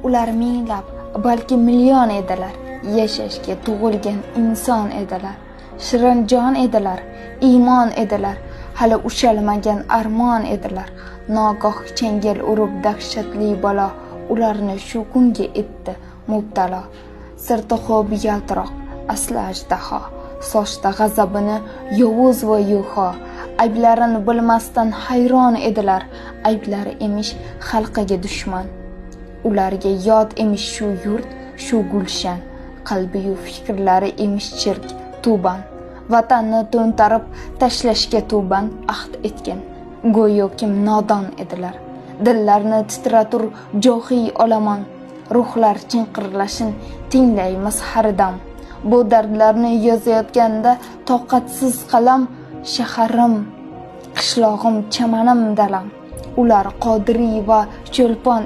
ular minglab, balki million edilar. Yashashga tug'ilgan inson edilar. Shirin jon edilar, iymon edilar. Hali ushalmagan armon edilar. Nogoh changel urib dahshatli balo ularni shu kunga etdi mubtalo. Sirti xo'bi yaltiroq, asli ajdaho. Sochda g'azabini yovuz va yuho. Ayblarini bilmasdan hayron edilar. Ayblari emish xalqiga dushman. Ularga yod emish shu yurt, shu gulshan. Qalbi-yu fikrlari emish chirk, tuban. Vatanni to'ntarib tashlashga tuban ahd etgan. Go'yo kim nodon edilar. Dillarni titratur johiy olaman. Ruhlar chinqirlashin tinglaymiz har dam. Bu dardlarni yozayotganda toqatsiz qalam, shaharim, qishlog'im, chamanim dalam. Ular Qodiriy va Cho'lpon